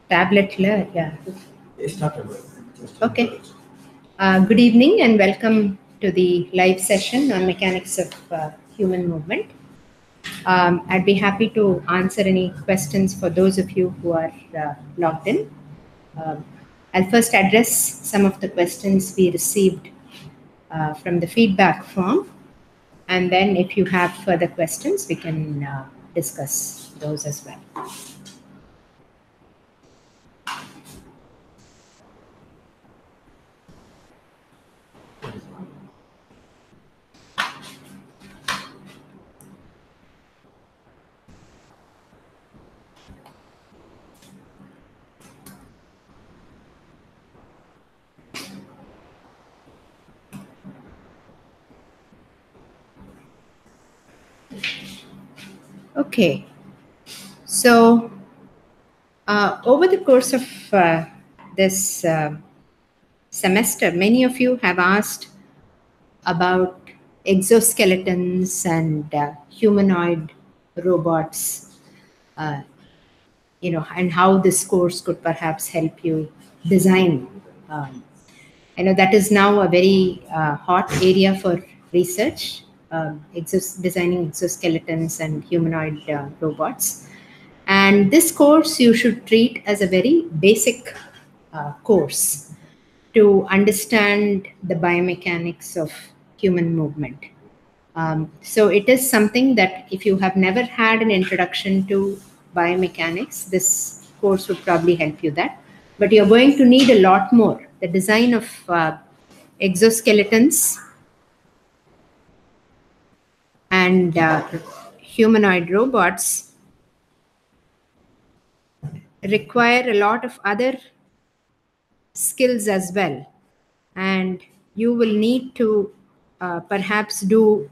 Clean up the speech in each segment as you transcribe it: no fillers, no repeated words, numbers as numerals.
Tablet, yeah. Okay. Good evening and welcome to the live session on mechanics of human movement. I'd be happy to answer any questions for those of you who are logged in. I'll first address some of the questions we received from the feedback form. And then if you have further questions, we can discuss those as well. Okay, so over the course of this semester, many of you have asked about exoskeletons and humanoid robots, and how this course could perhaps help you design. I know that is now a very hot area for research, designing exoskeletons and humanoid robots. And this course you should treat as a very basic course to understand the biomechanics of human movement. So it is something that if you have never had an introduction to biomechanics, this course would probably help you that. But you're going to need a lot more. The design of exoskeletons and humanoid robots require a lot of other skills as well. And you will need to perhaps do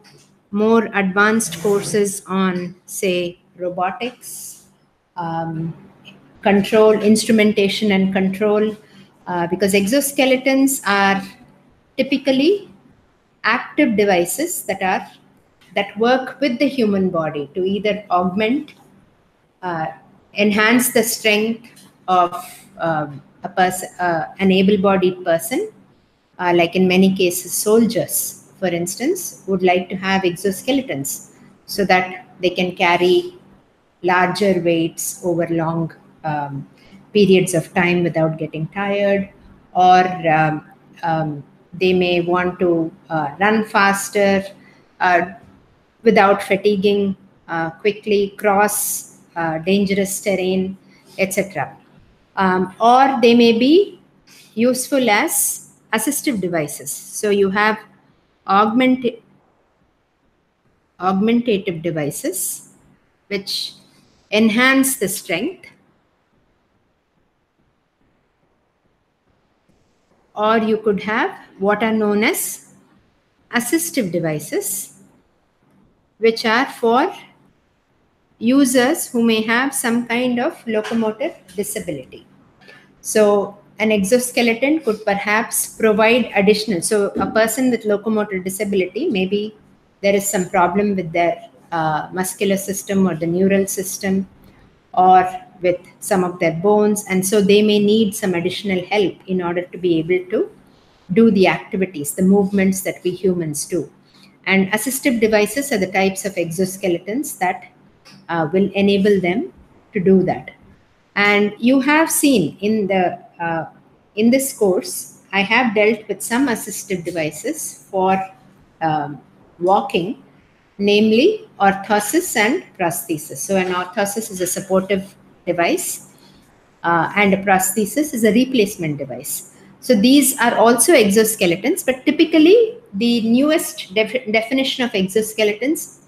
more advanced courses on, say, robotics, control, instrumentation and control, because exoskeletons are typically active devices that work with the human body to either augment, enhance the strength of a person, an able-bodied person, like in many cases soldiers, for instance, would like to have exoskeletons so that they can carry larger weights over long periods of time without getting tired, or they may want to run faster without fatiguing, quickly cross dangerous terrain, etc. Or they may be useful as assistive devices. So you have augmentative devices which enhance the strength, or you could have what are known as assistive devices, which are for users who may have some kind of locomotor disability. So an exoskeleton could perhaps provide additional. So a person with locomotor disability, maybe there is some problem with their muscular system or the neural system, or with some of their bones. And so they may need some additional help in order to be able to do the activities, the movements that we humans do. And assistive devices are the types of exoskeletons that will enable them to do that. And you have seen in this course, I have dealt with some assistive devices for walking, namely orthosis and prosthesis. So an orthosis is a supportive device, and a prosthesis is a replacement device. So these are also exoskeletons, but typically the newest definition of exoskeletons,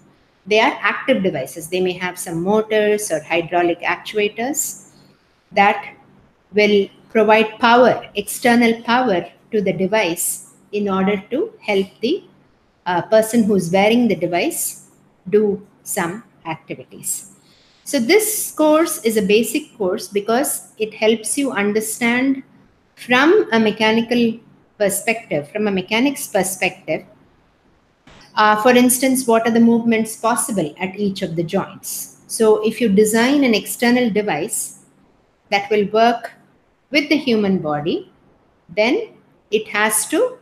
they are active devices. They may have some motors or hydraulic actuators that will provide power, external power to the device in order to help the person who's wearing the device do some activities. So this course is a basic course because it helps you understand from a mechanical perspective, from a mechanics perspective, For instance, what are the movements possible at each of the joints? So if you design an external device that will work with the human body, then it has to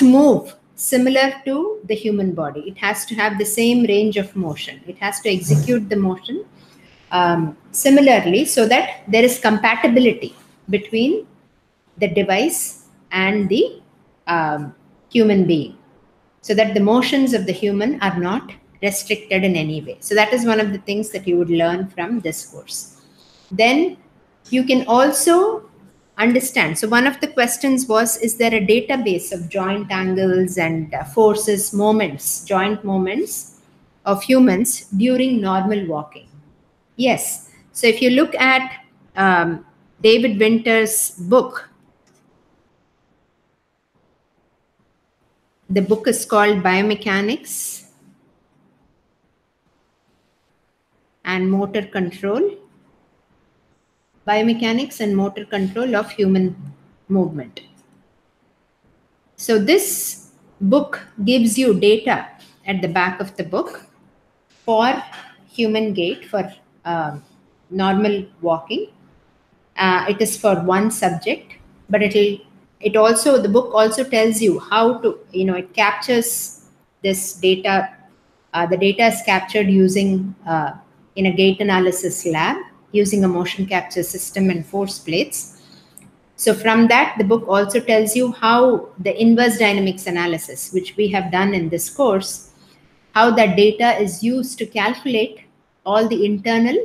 move similar to the human body. It has to have the same range of motion. It has to execute the motion similarly, so that there is compatibility between the device and the human being, so that the motions of the human are not restricted in any way. So that is one of the things that you would learn from this course. Then you can also understand. So one of the questions was, is there a database of joint angles and forces, moments, joint moments of humans during normal walking? Yes. So if you look at David Winter's book, the book is called Biomechanics and Motor Control. Biomechanics and Motor Control of Human Movement. So this book gives you data at the back of the book for human gait, for normal walking. It is for one subject, but the book also tells you how to, it captures this data. The data is captured using in a gait analysis lab using a motion capture system and force plates. So from that, the book also tells you how the inverse dynamics analysis, which we have done in this course, how that data is used to calculate all the internal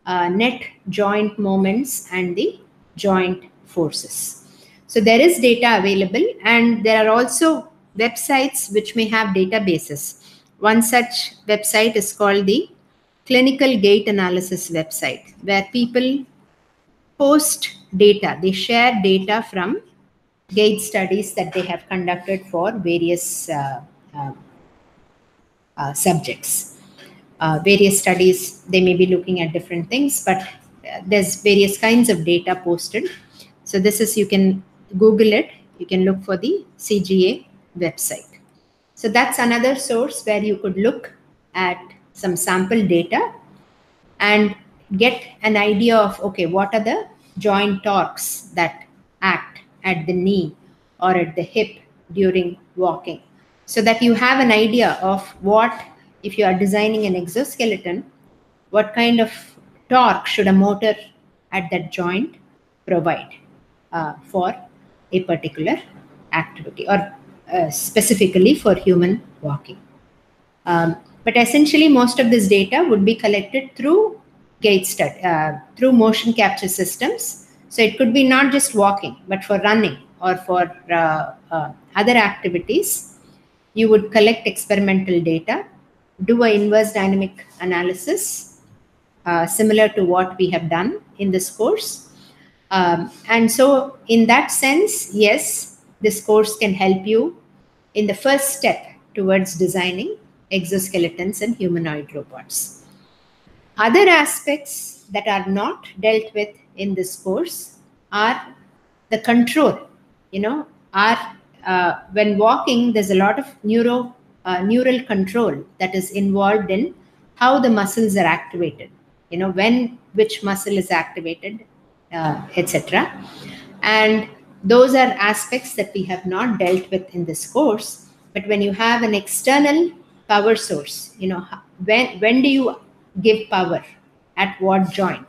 net joint moments and the joint forces. So there is data available, and there are also websites which may have databases. One such website is called the Clinical Gait Analysis website, where people post data. They share data from gait studies that they have conducted for various subjects. Various studies, they may be looking at different things, but there's various kinds of data posted. So this is, you can Google it, you can look for the CGA website. So that's another source where you could look at some sample data and get an idea of, okay, what are the joint torques that act at the knee or at the hip during walking, so that you have an idea of what, if you are designing an exoskeleton, what kind of torque should a motor at that joint provide for a particular activity, or specifically for human walking. But essentially, most of this data would be collected through through motion capture systems. So it could be not just walking, but for running or for other activities. You would collect experimental data, do an inverse dynamic analysis, similar to what we have done in this course. And so in that sense, yes, this course can help you in the first step towards designing exoskeletons and humanoid robots. Other aspects that are not dealt with in this course are the control. When walking, there's a lot of neural control that is involved in how the muscles are activated. When which muscle is activated, etc. And those are aspects that we have not dealt with in this course. But when you have an external power source, when do you give power at what joint,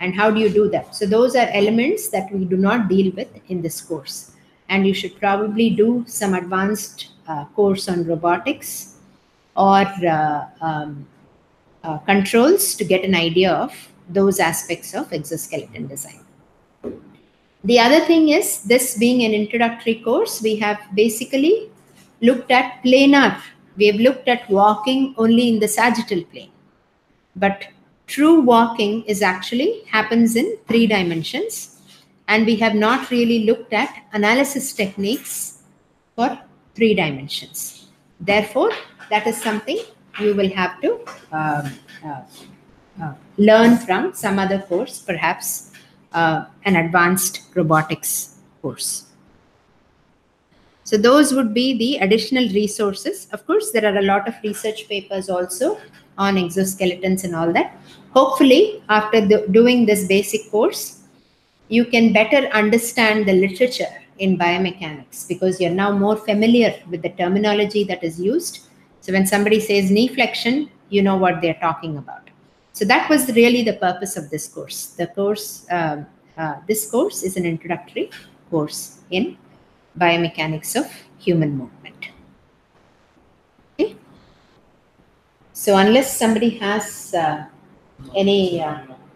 and how do you do that? So those are elements that we do not deal with in this course, and you should probably do some advanced course on robotics or controls to get an idea of those aspects of exoskeleton design. The other thing is, this being an introductory course, we have basically looked at planar. We have looked at walking only in the sagittal plane. But true walking happens in 3 dimensions. And we have not really looked at analysis techniques for 3 dimensions. Therefore, that is something you will have to learn from some other course, perhaps an advanced robotics course. So those would be the additional resources. Of course, there are a lot of research papers also on exoskeletons and all that. Hopefully, after doing this basic course, you can better understand the literature in biomechanics because you're now more familiar with the terminology that is used. So when somebody says knee flexion, you know what they're talking about. So that was really the purpose of this course. This course is an introductory course in biomechanics of human movement. Okay. So unless somebody has any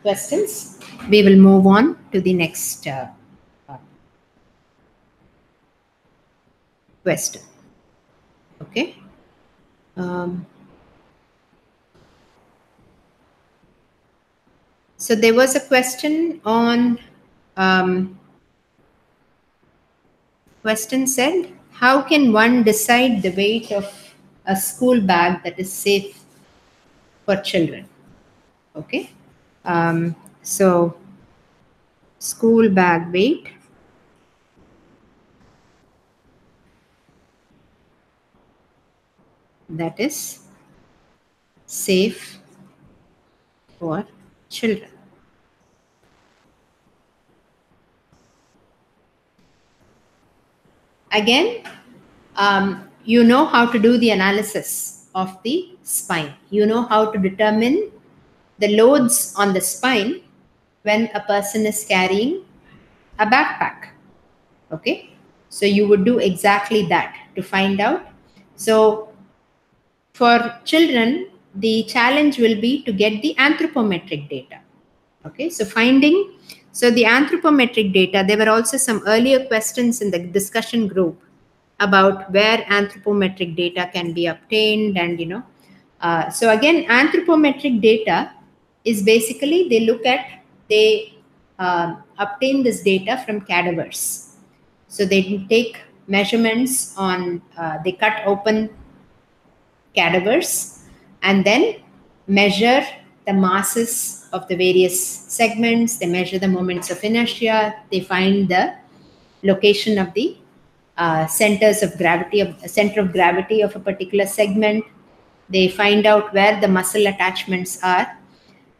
questions, we will move on to the next question. Okay. So there was a question on question said, how can one decide the weight of a school bag that is safe for children? Okay. So school bag weight. That is safe for children. Again, you know how to do the analysis of the spine. You know how to determine the loads on the spine when a person is carrying a backpack. Okay, so you would do exactly that to find out. So for children, the challenge will be to get the anthropometric data. Okay, so the anthropometric data, there were also some earlier questions in the discussion group about where anthropometric data can be obtained, and so again, anthropometric data is basically they obtain this data from cadavers. So they take measurements on, they cut open cadavers and then measure the masses of the various segments. They measure the moments of inertia. They find the location of the center of gravity of a particular segment. They find out where the muscle attachments are,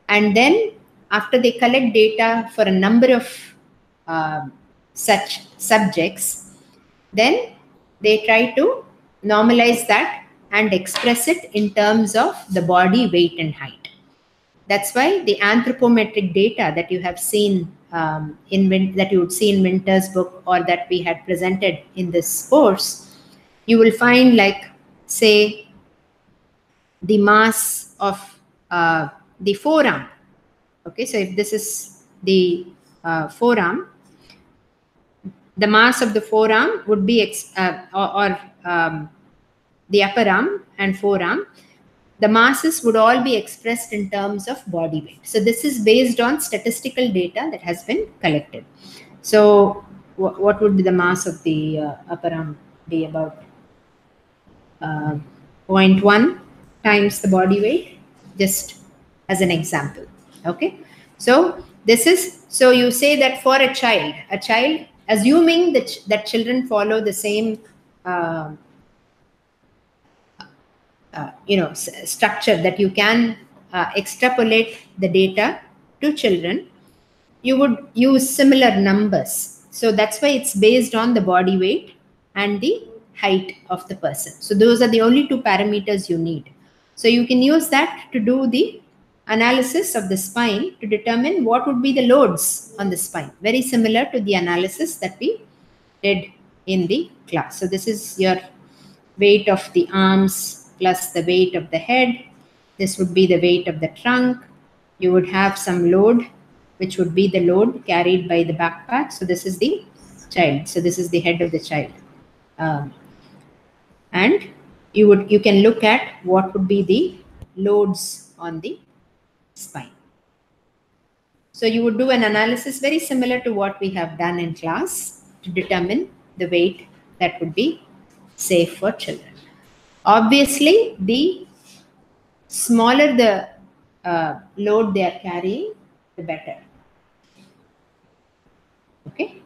and then after they collect data for a number of such subjects, then they try to normalize that and express it in terms of the body weight and height. That's why the anthropometric data that you have seen that you would see in Winter's book, or that we had presented in this course, you will find, like, say, the mass of the forearm. Okay, so if this is the forearm, the mass of the forearm would be the upper arm and forearm. The masses would all be expressed in terms of body weight. So this is based on statistical data that has been collected. So what would be the mass of the upper arm be? About 0.1 times the body weight, just as an example. Okay, so so you say that for a child, assuming that children follow the same structure, that you can extrapolate the data to children, you would use similar numbers. So that's why it's based on the body weight and the height of the person. So those are the only two parameters you need. So you can use that to do the analysis of the spine to determine what would be the loads on the spine. Very similar to the analysis that we did in the class. So this is your weight of the arms plus the weight of the head. This would be the weight of the trunk. You would have some load, which would be the load carried by the backpack. So this is the child. So this is the head of the child. And you can look at what would be the loads on the spine. So you would do an analysis very similar to what we have done in class to determine the weight that would be safe for children. Obviously, the smaller the load they are carrying, the better. Okay.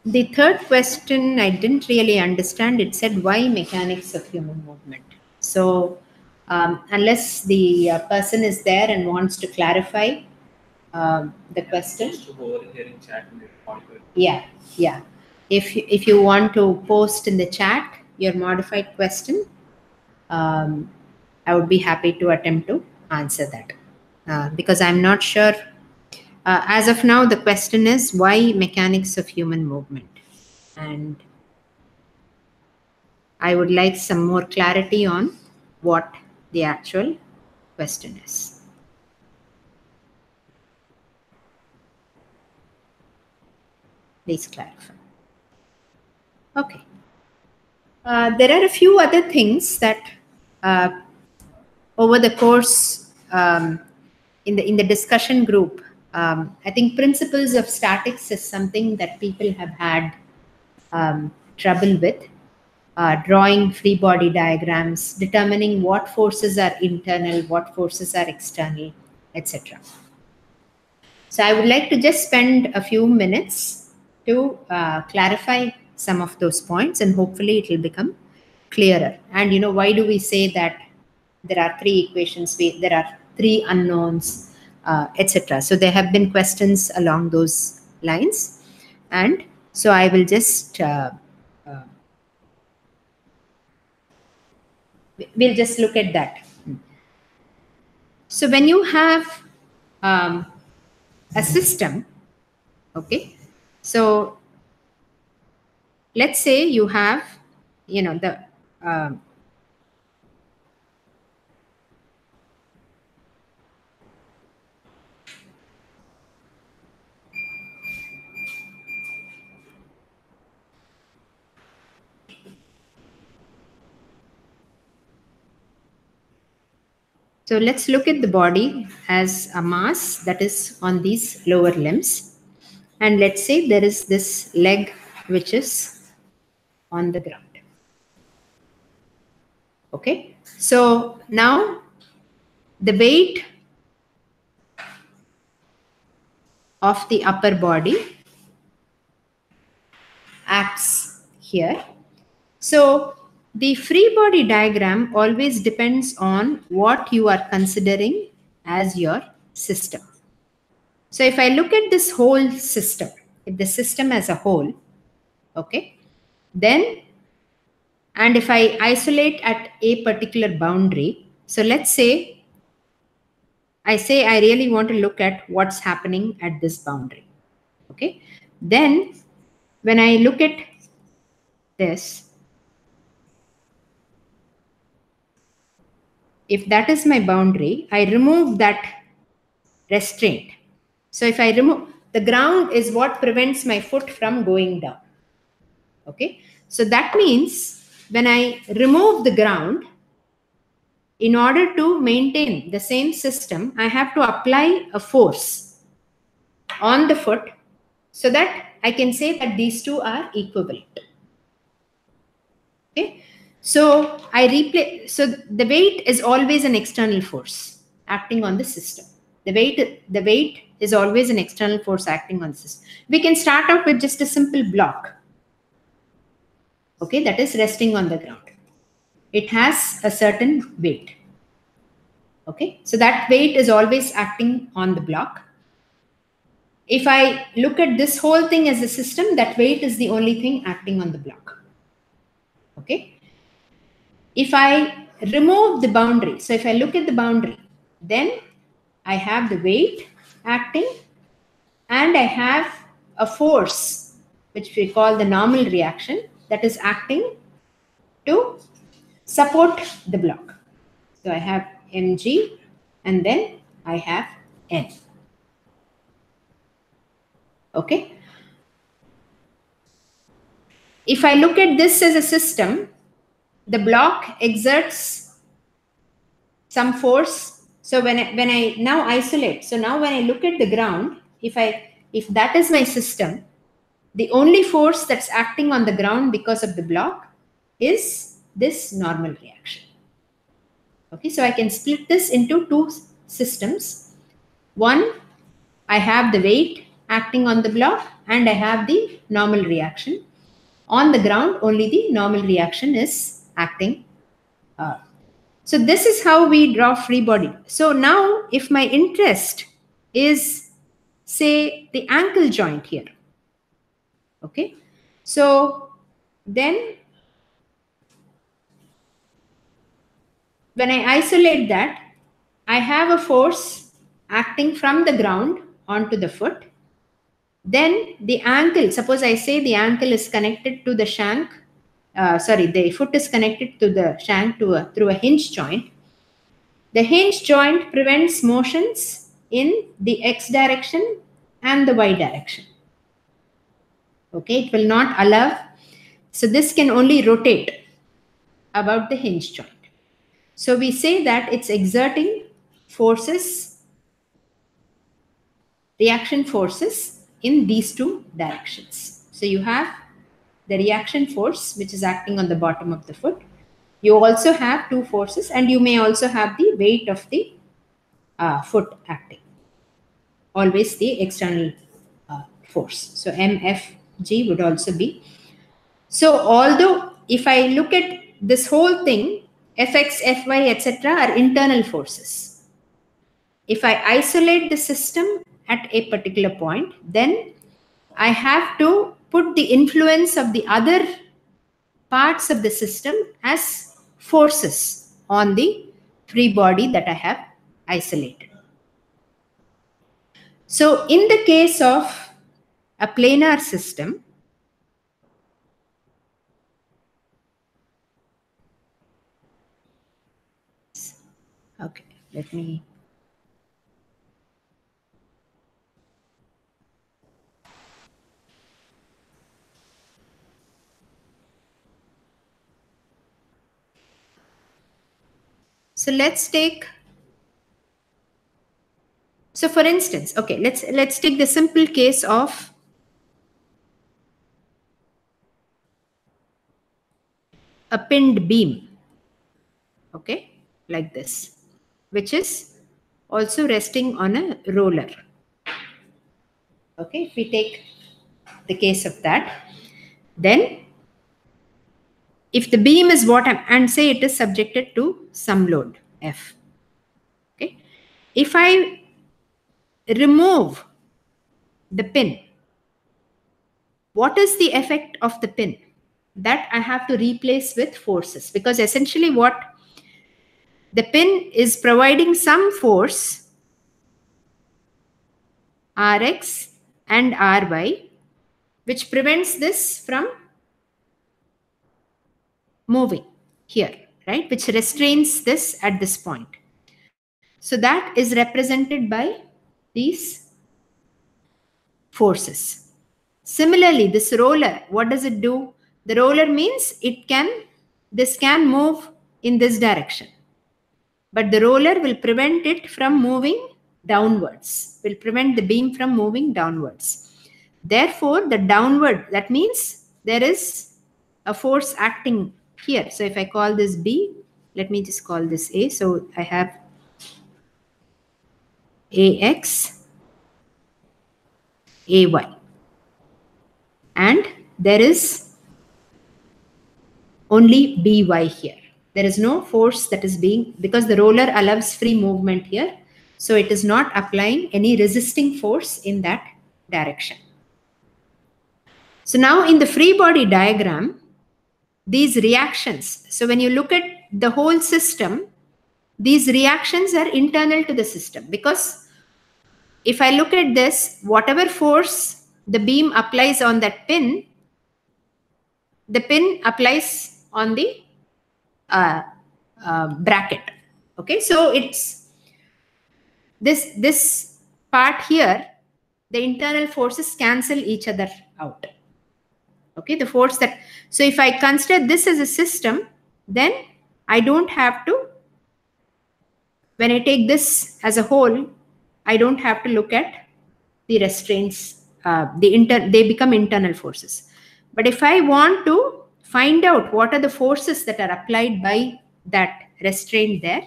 The third question I didn't really understand. It said, why mechanics of human movement? So unless the person is there and wants to clarify the question. Yeah, yeah. If you want to post in the chat your modified question, I would be happy to attempt to answer that because I'm not sure. As of now, the question is why mechanics of human movement? And I would like some more clarity on what the actual question is. Please clarify. Okay. There are a few other things that over the course in the discussion group, I think principles of statics is something that people have had trouble with. Drawing free body diagrams, determining what forces are internal, what forces are external, etc. So I would like to just spend a few minutes to clarify some of those points, and hopefully it will become clearer. And why do we say that there are three equations, there are three unknowns, etc. So there have been questions along those lines, and so I will just we'll just look at that. So when you have a system, okay, so let's say you have the so let's look at the body as a mass that is on these lower limbs. And let's say there is this leg which is on the ground. Okay. So now the weight of the upper body acts here. So the free body diagram always depends on what you are considering as your system. So if I look at this whole system, if the system as a whole, okay, then, and if I isolate at a particular boundary, so let's say I really want to look at what's happening at this boundary, okay, then when I look at this, if that is my boundary, I remove that restraint. So if I remove, the ground is what prevents my foot from going down. Okay. So that means when I remove the ground, in order to maintain the same system, I have to apply a force on the foot so that I can say that these two are equivalent. Okay. So so the weight is always an external force acting on the system. The weight is always an external force acting on the system. We can start off with just a simple block, okay, that is resting on the ground. It has a certain weight. Okay, so that weight is always acting on the block. If I look at this whole thing as a system, that weight is the only thing acting on the block. Okay. If I remove the boundary, so if I look at the boundary, then I have the weight acting and I have a force, which we call the normal reaction, that is acting to support the block. So I have mg and then I have n. Okay. If I look at this as a system, the block exerts some force. So when I now isolate, so now when I look at the ground, if that is my system, the only force that's acting on the ground because of the block is this normal reaction. Okay, so I can split this into two systems. One, I have the weight acting on the block, and I have the normal reaction. On the ground, only the normal reaction is acting. So this is how we draw free body. So now if my interest is, say, the ankle joint here, okay, so then when I isolate that, I have a force acting from the ground onto the foot. Then the ankle, suppose I say the ankle is connected to the shank, the foot is connected to the shank through a hinge joint. The hinge joint prevents motions in the x direction and the y direction. Okay, it will not allow. So this can only rotate about the hinge joint. So we say that it's exerting forces, reaction forces in these two directions. So you have the reaction force which is acting on the bottom of the foot. You also have two forces, and you may also have the weight of the foot acting. Always the external force. So MFG would also be. So although if I look at this whole thing, Fx, Fy, etc. are internal forces. If I isolate the system at a particular point, then I have to put the influence of the other parts of the system as forces on the free body that I have isolated. So in the case of a planar system, okay, let me. So let's take. So for instance, okay, let's take the simple case of a pinned beam. Okay, like this, which is also resting on a roller. Okay, if we take the case of that, then if the beam is bottom and say it is subjected to some load F, okay, if I remove the pin, what is the effect of the pin? That I have to replace with forces, because essentially what the pin is providing some force Rx and Ry, which prevents this from moving here, right? Which restrains this at this point. So that is represented by these forces. Similarly, this roller, what does it do? The roller means this can move in this direction, but the roller will prevent it from moving downwards, will prevent the beam from moving downwards. Therefore, the downward, that means there is a force acting here. So if I call this B, let me just call this A. So I have AX, AY. And there is only BY here. There is no force that is being, because the roller allows free movement here. So it is not applying any resisting force in that direction. So now in the free body diagram, these reactions, so when you look at the whole system, these reactions are internal to the system, because if I look at this, whatever force the beam applies on that pin, the pin applies on the bracket. Okay, so it's this part here, the internal forces cancel each other out. Okay, the force that, so if I consider this as a system, then I don't have to, when I take this as a whole, I don't have to look at the restraints, they become internal forces. But if I want to find out what are the forces that are applied by that restraint there,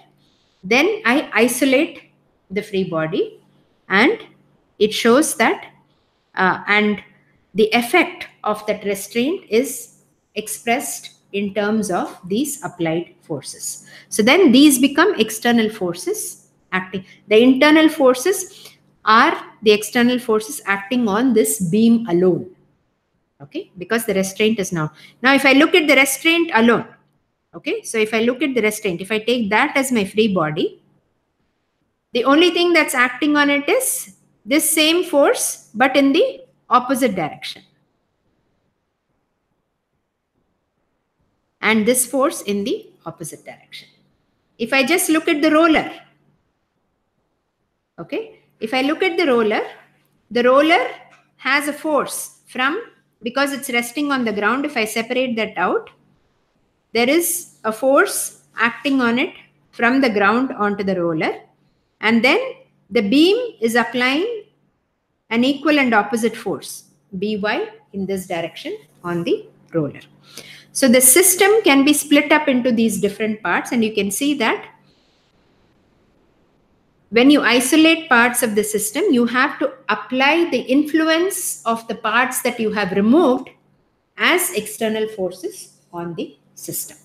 then I isolate the free body, and it shows that and the effect of that restraint is expressed in terms of these applied forces. So then these become external forces acting. The internal forces are the external forces acting on this beam alone. Okay, because the restraint is now. Now, if I look at the restraint alone, okay, so if I look at the restraint, if I take that as my free body, the only thing that's acting on it is this same force, but in the opposite direction. And this force in the opposite direction. If I just look at the roller, okay, if I look at the roller has a force from, because it's resting on the ground, if I separate that out, there is a force acting on it from the ground onto the roller, and then the beam is applying an equal and opposite force, By, in this direction on the roller. So the system can be split up into these different parts, and you can see that when you isolate parts of the system, you have to apply the influence of the parts that you have removed as external forces on the system.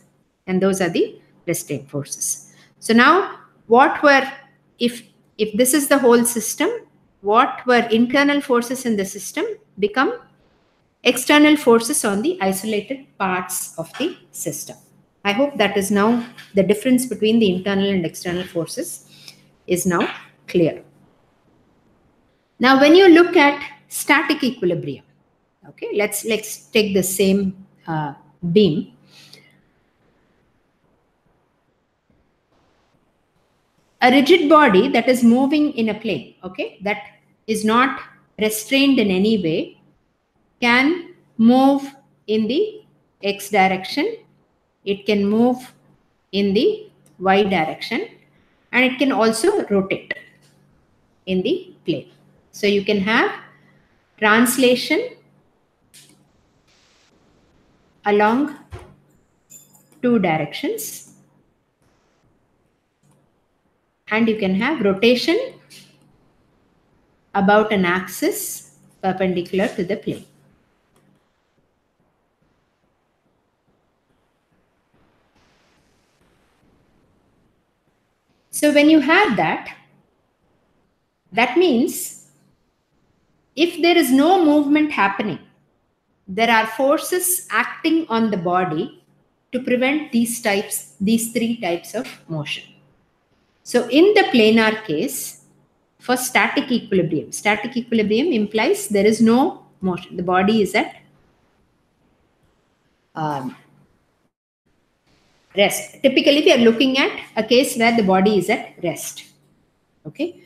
And those are the restraint forces. So now what were, if this is the whole system, what were internal forces in the system become external forces on the isolated parts of the system. I hope that is now the difference between the internal and external forces is now clear. Now, when you look at static equilibrium, okay, let's take the same beam. A rigid body that is moving in a plane, okay, that is not restrained in any way, can move in the x direction, it can move in the y direction, and it can also rotate in the plane. So you can have translation along two directions, and you can have rotation about an axis perpendicular to the plane. So when you have that, that means if there is no movement happening, there are forces acting on the body to prevent these three types of motion. So in the planar case, for static equilibrium implies there is no motion. The body is at rest. Typically, we are looking at a case where the body is at rest. Okay.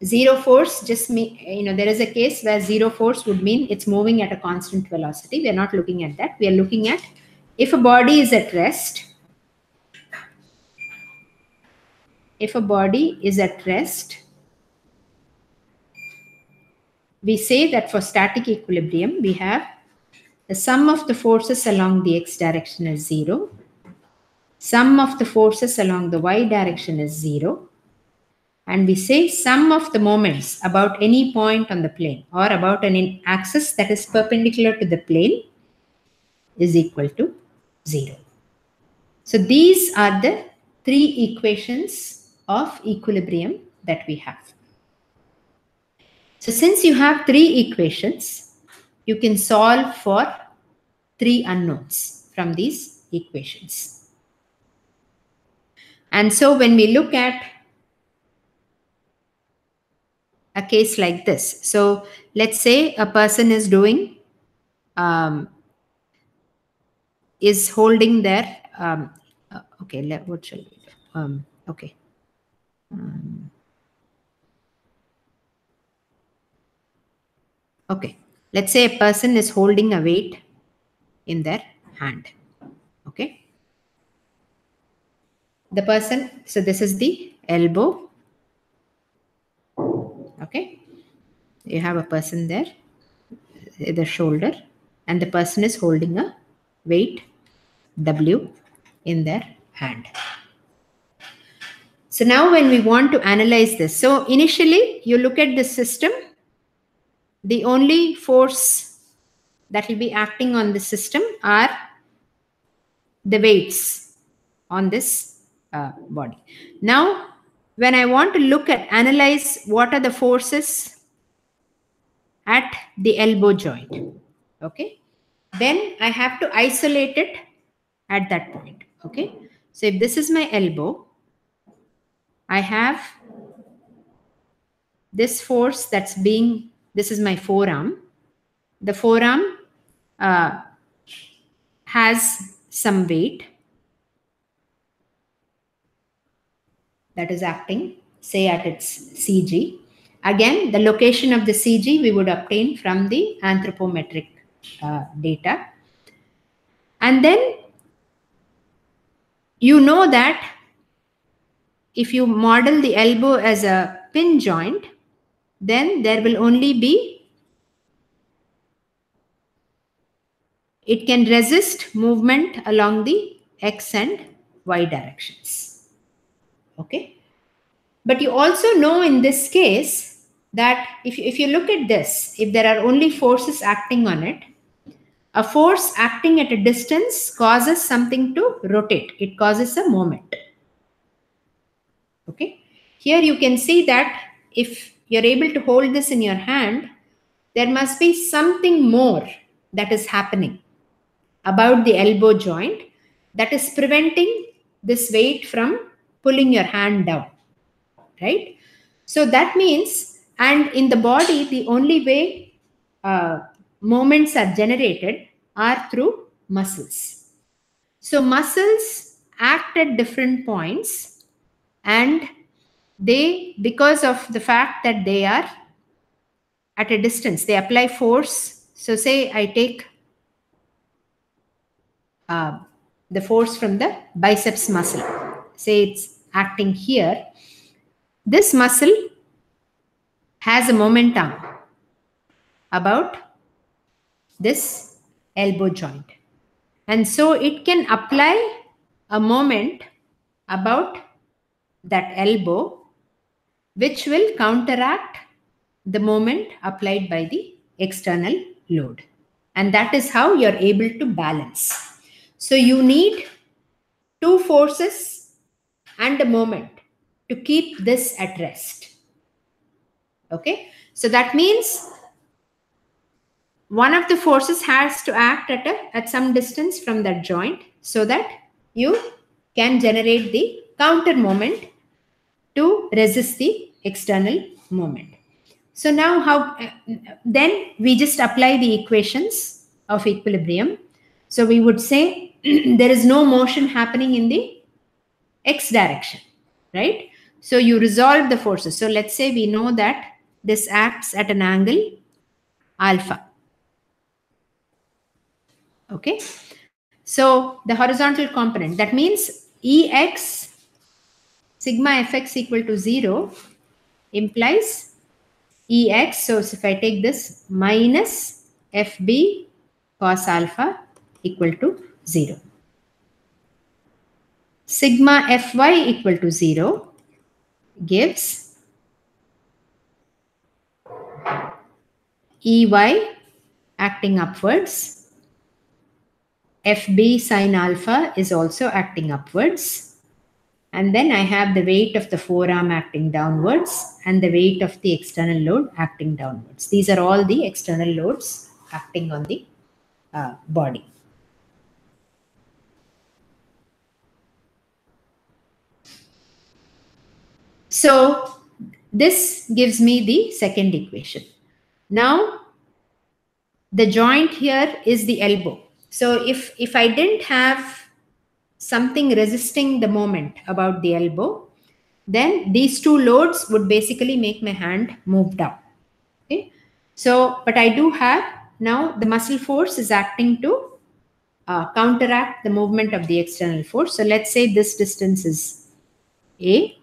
Zero force just mean, there is a case where zero force would mean it's moving at a constant velocity. We are not looking at that. We are looking at if a body is at rest. If a body is at rest, we say that for static equilibrium, we have the sum of the forces along the x direction is 0. Sum of the forces along the y direction is 0. And we say sum of the moments about any point on the plane or about an axis that is perpendicular to the plane is equal to 0. So these are the three equations of equilibrium that we have. So since you have three equations, you can solve for three unknowns from these equations. And so when we look at a case like this, so let's say a person is doing, is holding their, okay, what shall we do? Okay. Okay, let's say a person is holding a weight in their hand. Okay. The person, so this is the elbow. Okay. You have a person there, the shoulder, and the person is holding a weight W in their hand. So now when we want to analyze this, so initially you look at the system, the only force that will be acting on the system are the weights on this body. Now, when I want to look at analyze what are the forces at the elbow joint, okay, then I have to isolate it at that point. Okay, so if this is my elbow, I have this force that's being, this is my forearm. The forearm has some weight that is acting, say at its CG. Again, the location of the CG we would obtain from the anthropometric data. And then you know that if you model the elbow as a pin joint, then there will only be, it can resist movement along the X and Y directions. Okay. But you also know in this case that if you look at this, if there are only forces acting on it, a force acting at a distance causes something to rotate. It causes a moment. Okay. Here you can see that if you're able to hold this in your hand, there must be something more that is happening about the elbow joint that is preventing this weight from pulling your hand down, right? So that means, and in the body, the only way moments are generated are through muscles. So muscles act at different points, and they, because of the fact that they are at a distance, they apply force. So say I take the force from the biceps muscle. Say it's acting here. This muscle has a momentum about this elbow joint. And so it can apply a moment about that elbow, which will counteract the moment applied by the external load. And that is how you're able to balance. So you need two forces and a moment to keep this at rest. Okay, so that means one of the forces has to act at some distance from that joint so that you can generate the counter moment to resist the external moment. So now how, then we just apply the equations of equilibrium. So we would say there is no motion happening in the X direction, right? So you resolve the forces. So let's say we know that this acts at an angle alpha. Okay. So the horizontal component, that means Ex sigma Fx equal to 0 implies Ex. So if I take this minus Fb cos alpha equal to 0. Sigma Fy equal to 0 gives Ey acting upwards. Fb sine alpha is also acting upwards. And then I have the weight of the forearm acting downwards and the weight of the external load acting downwards. These are all the external loads acting on the body. So this gives me the second equation. Now the joint here is the elbow. So if I didn't have something resisting the moment about the elbow, then these two loads would basically make my hand move down. Okay. So, but I do have now the muscle force is acting to counteract the movement of the external force. So let's say this distance is A,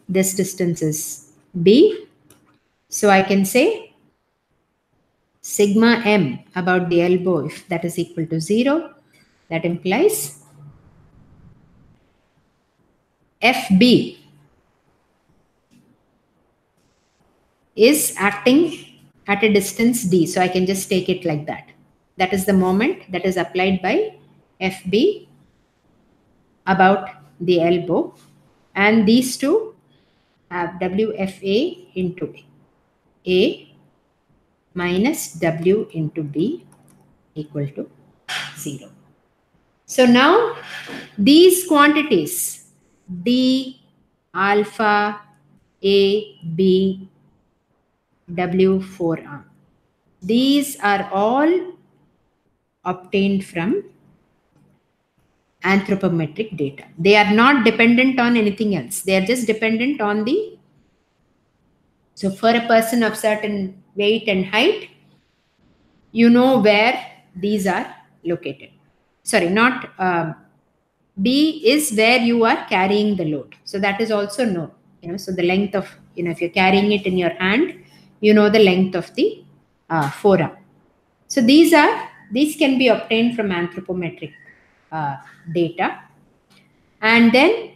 this distance is B. So I can say sigma m about the elbow, if that is equal to 0, that implies Fb is acting at a distance d. So I can just take it like that. That is the moment that is applied by FB about the elbow. And these two have WFA into A minus W into B equal to 0. So now these quantities D, alpha, A, B, W, 4R, these are all obtained from anthropometric data. They are not dependent on anything else. They are just dependent on the, so for a person of certain weight and height, you know where these are located. Sorry, not B is where you are carrying the load. So that is also known. So the length of, if you're carrying it in your hand, you know the length of the forearm. So these can be obtained from anthropometric data. And then,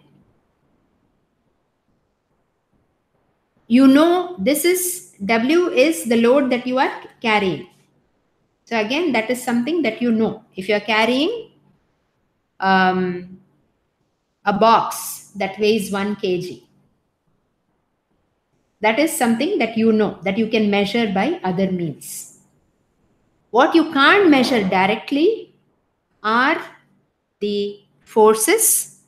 this is W is the load that you are carrying. So again, that is something that you know. If you're carrying a box that weighs 1 kg, that is something that you know, that you can measure by other means. What you can't measure directly are the forces.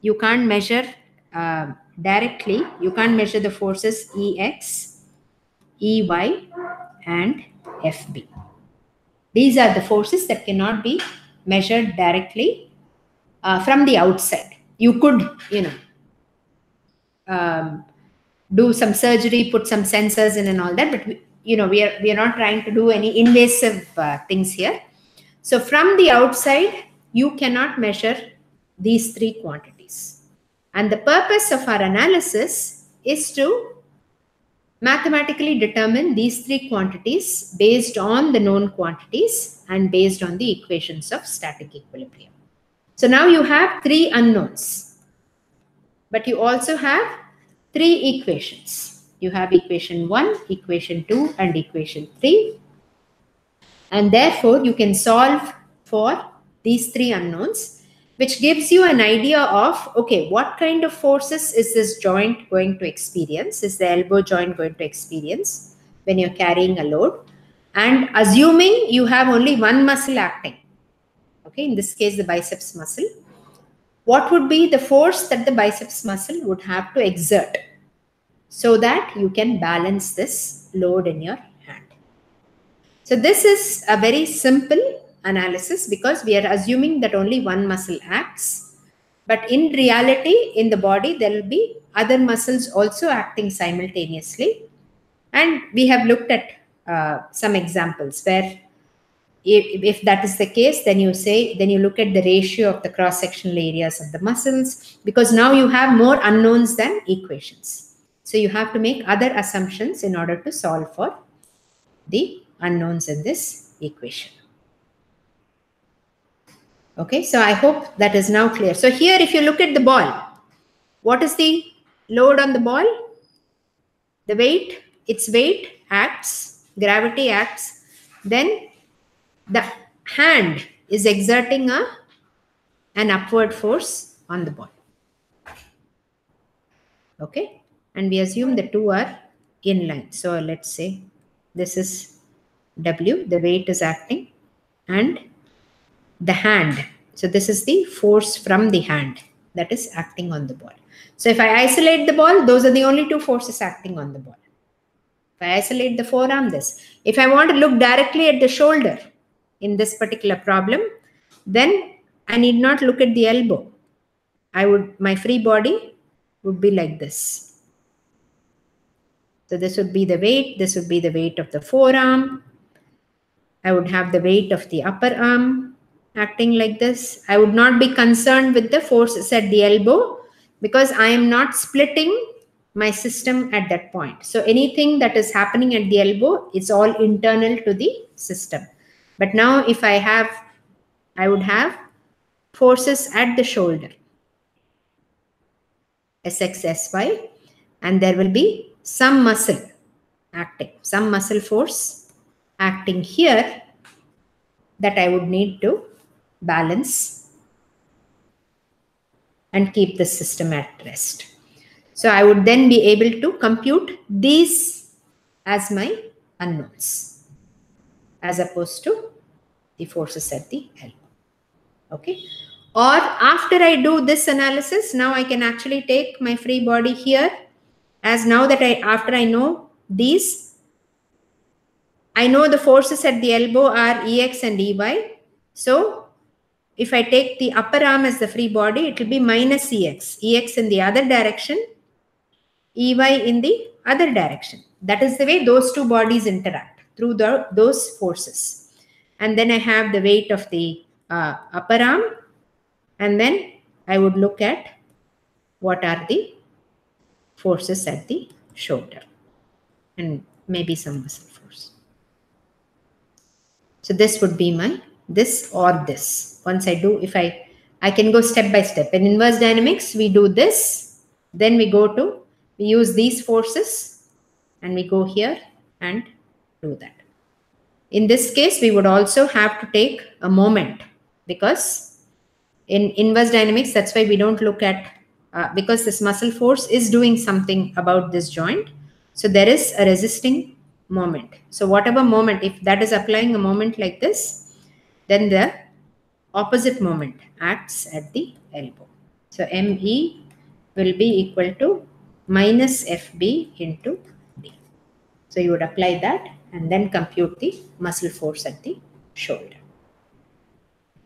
You can't measure directly. You can't measure the forces Ex, Ey, and Fb. These are the forces that cannot be measured directly from the outside. You could, do some surgery, put some sensors in and all that, but we are not trying to do any invasive things here. So from the outside, you cannot measure these 3 quantities. And the purpose of our analysis is to mathematically determine these 3 quantities based on the known quantities and based on the equations of static equilibrium. So now you have 3 unknowns, but you also have 3 equations. You have equation 1, equation 2, and equation 3. And therefore, you can solve for these 3 unknowns, which gives you an idea of, okay, what kind of forces is this joint going to experience? Is the elbow joint going to experience when you're carrying a load? And assuming you have only one muscle acting, okay, in this case, the biceps muscle, what would be the force that the biceps muscle would have to exert so that you can balance this load in your hand? So this is a very simple analysis because we are assuming that only one muscle acts. But in reality, in the body, there will be other muscles also acting simultaneously. And we have looked at some examples where if that is the case, then you look at the ratio of the cross-sectional areas of the muscles, because now you have more unknowns than equations. So you have to make other assumptions in order to solve for the unknowns in this equation. Okay, so I hope that is now clear. So here, if you look at the ball, what is the load on the ball? The weight, its weight acts, gravity acts, then the hand is exerting an upward force on the ball. Okay, and we assume the 2 are in line. So let's say this is W, the weight is acting, and the hand. So this is the force from the hand that is acting on the ball. So if I isolate the ball, those are the only 2 forces acting on the ball. If I isolate the forearm, this. If I want to look directly at the shoulder in this particular problem, then I need not look at the elbow. My free body would be like this. So this would be the weight. This would be the weight of the forearm. I would have the weight of the upper arm acting like this. I would not be concerned with the forces at the elbow because I am not splitting my system at that point. So anything that is happening at the elbow, it's all internal to the system. But now if I would have forces at the shoulder, Sx, Sy, and there will be some muscle acting, some muscle force acting here that I would need to balance and keep the system at rest. So I would then be able to compute these as my unknowns as opposed to the forces at the elbow. Okay. Or after I do this analysis, now I can actually take my free body here, as now that after I know these, I know the forces at the elbow are Ex and Ey. So if I take the upper arm as the free body, it will be minus Ex in the other direction, Ey in the other direction. That is the way those two bodies interact through those forces. And then I have the weight of the upper arm, and then I would look at what are the forces at the shoulder and maybe some muscle force. So this would be my this or this. Once I do, if I can go step by step. In inverse dynamics, we do this, then we use these forces and we go here and do that. In this case, we would also have to take a moment, because in inverse dynamics, that's why we don't look at, because this muscle force is doing something about this joint. So there is a resisting moment. So whatever moment, if that is applying a moment like this, then the opposite moment acts at the elbow. So ME will be equal to minus FB into D. So you would apply that and then compute the muscle force at the shoulder.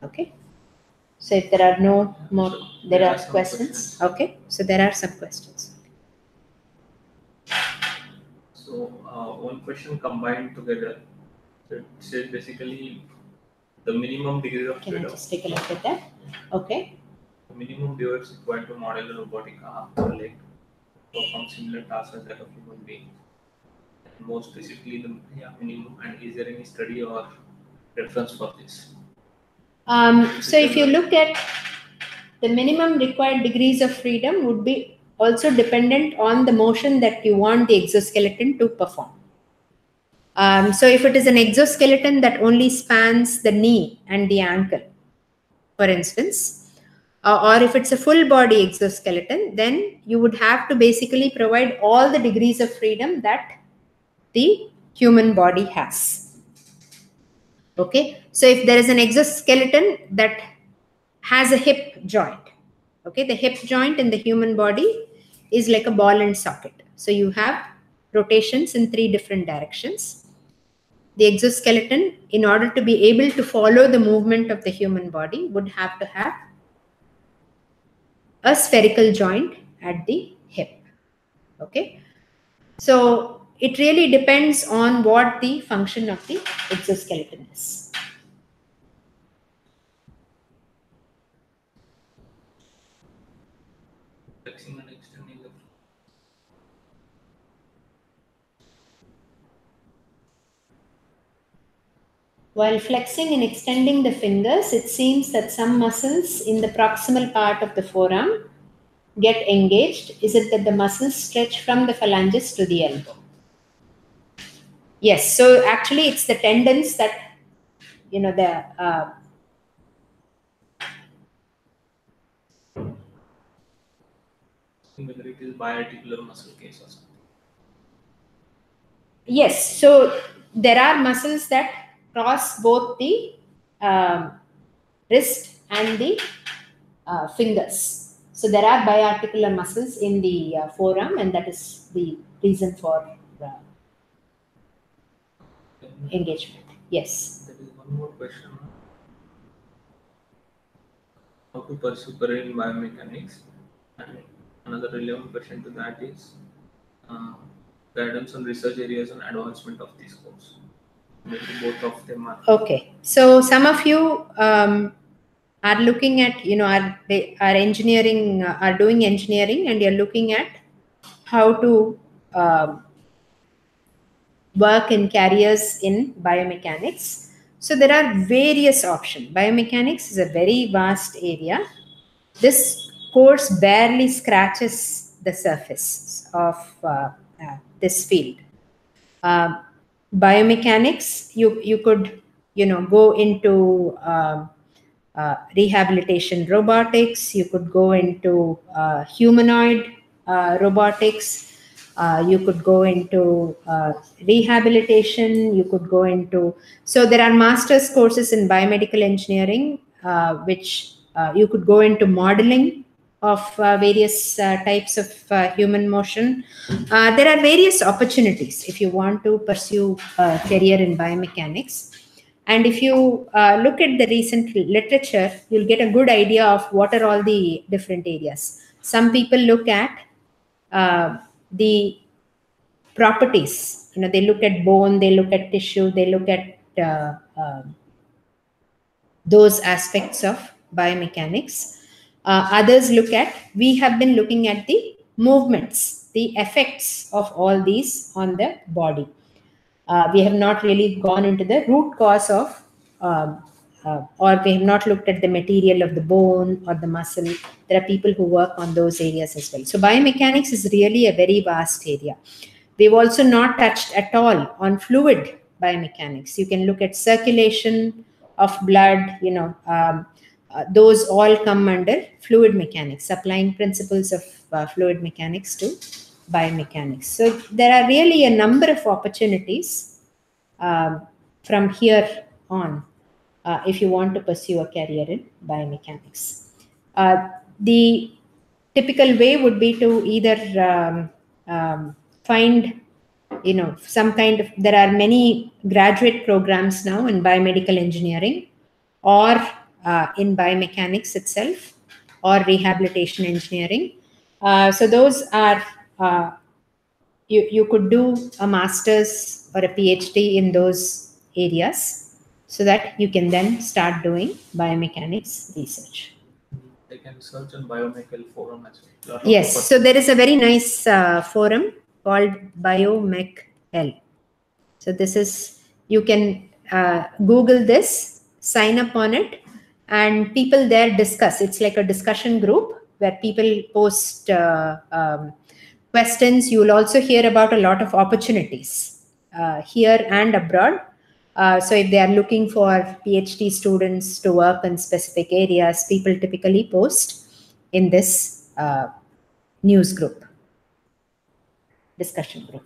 Okay. So if there are no more, there are questions. Okay. So there are some questions. So one question combined together. So it says basically the minimum degree of freedom. Can I just take a look at that? Okay. The minimum device required to model a robotic arm or leg perform similar tasks as that of human being. And more specifically, the minimum. And is there any study or reference for this? So if you look at the minimum required degrees of freedom would be also dependent on the motion that you want the exoskeleton to perform. So if it is an exoskeleton that only spans the knee and the ankle, for instance, or if it's a full body exoskeleton, then you would have to basically provide all the degrees of freedom that the human body has. Okay, so if there is an exoskeleton that has a hip joint, okay, the hip joint in the human body is like a ball and socket. So you have rotations in 3 different directions. The exoskeleton, in order to be able to follow the movement of the human body, would have to have a spherical joint at the hip. Okay, so it really depends on what the function of the exoskeleton is. Flexing and extending the While flexing and extending the fingers, it seems that some muscles in the proximal part of the forearm get engaged. Is it that the muscles stretch from the phalanges to the elbow? Yes, so actually it's the tendons that, whether it is biarticular muscle case or something. Yes, so there are muscles that cross both the wrist and the fingers. So there are biarticular muscles in the forearm, and that is the reason for engagement. Yes. There is one more question. How to pursue career in biomechanics? And another relevant question to that is guidance on research areas and advancement of this course. Maybe both of them are. Okay. So some of you are looking at, are engineering, are doing engineering, and you're looking at how to work in careers in biomechanics. So there are various options. Biomechanics is a very vast area. This course barely scratches the surface of this field. Biomechanics, you could go into rehabilitation robotics. You could go into humanoid robotics. You could go into rehabilitation. You could go into, so there are master's courses in biomedical engineering, which you could go into modeling of various types of human motion. There are various opportunities if you want to pursue a career in biomechanics. And if you look at the recent literature, you'll get a good idea of what are all the different areas. Some people look at the properties. They look at bone, they look at tissue, they look at those aspects of biomechanics. Others look at, we have been looking at the movements, the effects of all these on the body. We have not really gone into the root cause of, or we have not looked at the material of the bone or the muscle. There are people who work on those areas as well. So biomechanics is really a very vast area. We've also not touched at all on fluid biomechanics. You can look at circulation of blood, those all come under fluid mechanics, applying principles of fluid mechanics to biomechanics. So there are really a number of opportunities from here on if you want to pursue a career in biomechanics. The typical way would be to either find some kind of, there are many graduate programs now in biomedical engineering, or in biomechanics itself, or rehabilitation engineering. So those are, you could do a master's or a PhD in those areas, so that you can then start doing biomechanics research. They can search on Biomechal forum as well. Yes, so there is a very nice forum called BiomechL. So this is, you can Google this, sign up on it, and people there discuss. It's like a discussion group where people post questions. You will also hear about a lot of opportunities here and abroad. So if they are looking for PhD students to work in specific areas, people typically post in this news group, discussion group.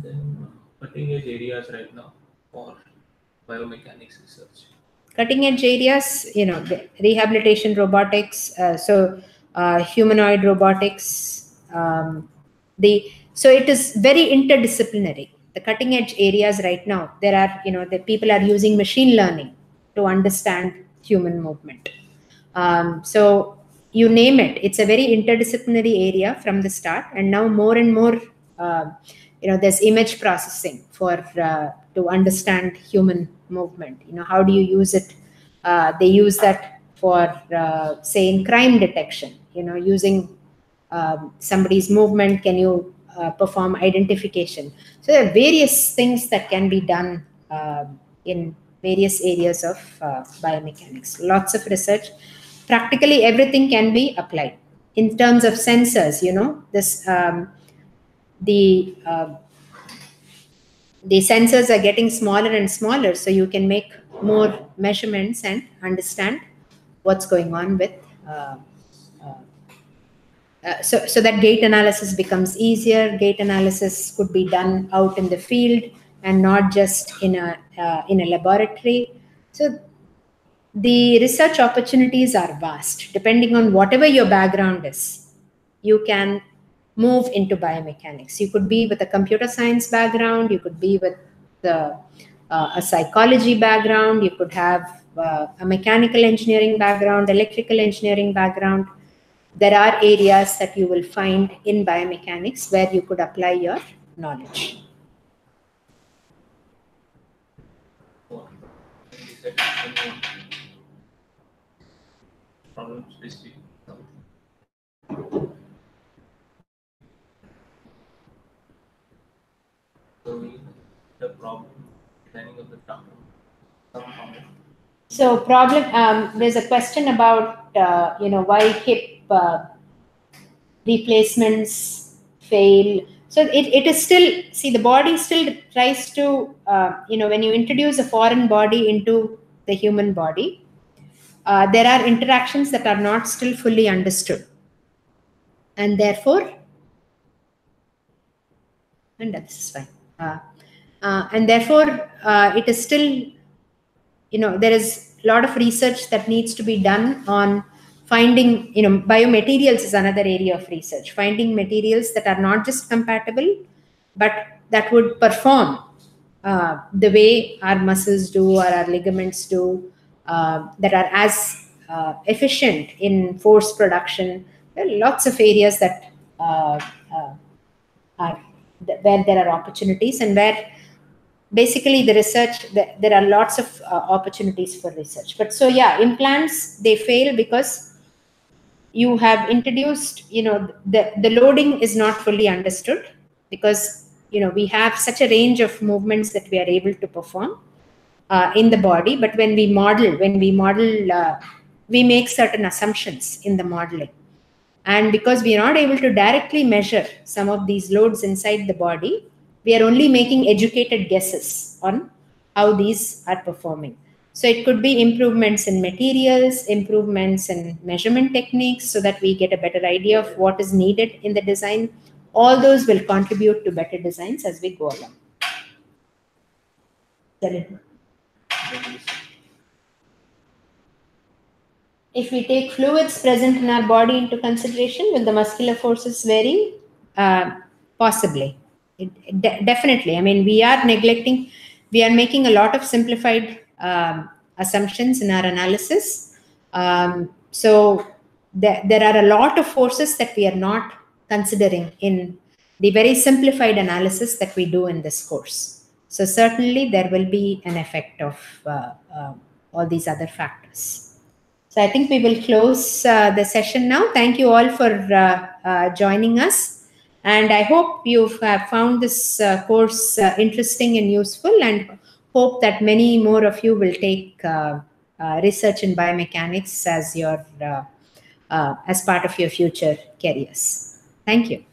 Then cutting edge areas right now for biomechanics research. Cutting edge areas, the rehabilitation robotics, humanoid robotics. So it is very interdisciplinary. The cutting edge areas right now, there are, the people are using machine learning to understand human movement. So you name it, it's a very interdisciplinary area from the start, and now more and more, there's image processing for to understand human movement. How do you use it? They use that for, say, in crime detection. Using somebody's movement, can you perform identification? So there are various things that can be done in various areas of biomechanics. Lots of research. Practically everything can be applied. In terms of sensors, this the sensors are getting smaller and smaller, so you can make more measurements and understand what's going on with. So that gait analysis becomes easier. Gait analysis could be done out in the field and not just in a laboratory. So the research opportunities are vast. Depending on whatever your background is, you can move into biomechanics. You could be with a computer science background, you could be with a psychology background, you could have a mechanical engineering background, electrical engineering background. There are areas that you will find in biomechanics where you could apply your knowledge. Problem specific. So the problem planning of the problem. So there's a question about why hip replacements fail. So it is still, see, the body still tries to, when you introduce a foreign body into the human body, there are interactions that are not still fully understood. And therefore, and this is fine. And therefore, it is still, there is a lot of research that needs to be done on finding, biomaterials is another area of research, finding materials that are not just compatible, but that would perform the way our muscles do or our ligaments do, that are as efficient in force production. There are lots of areas that are where there are opportunities, and where basically the research, there are lots of opportunities for research. But so yeah, implants, they fail because you have introduced, the loading is not fully understood, because we have such a range of movements that we are able to perform in the body. But when we model, we make certain assumptions in the modeling. And because we are not able to directly measure some of these loads inside the body, we are only making educated guesses on how these are performing. So it could be improvements in materials, improvements in measurement techniques, so that we get a better idea of what is needed in the design. All those will contribute to better designs as we go along. If we take fluids present in our body into consideration, will the muscular forces vary? Possibly. Definitely. I mean, we are making a lot of simplified assumptions in our analysis. So there are a lot of forces that we are not considering in the very simplified analysis that we do in this course. So certainly there will be an effect of all these other factors. So I think we will close the session now. Thank you all for joining us. And I hope you have found this course interesting and useful, and hope that many more of you will take research in biomechanics as part of your future careers. Thank you.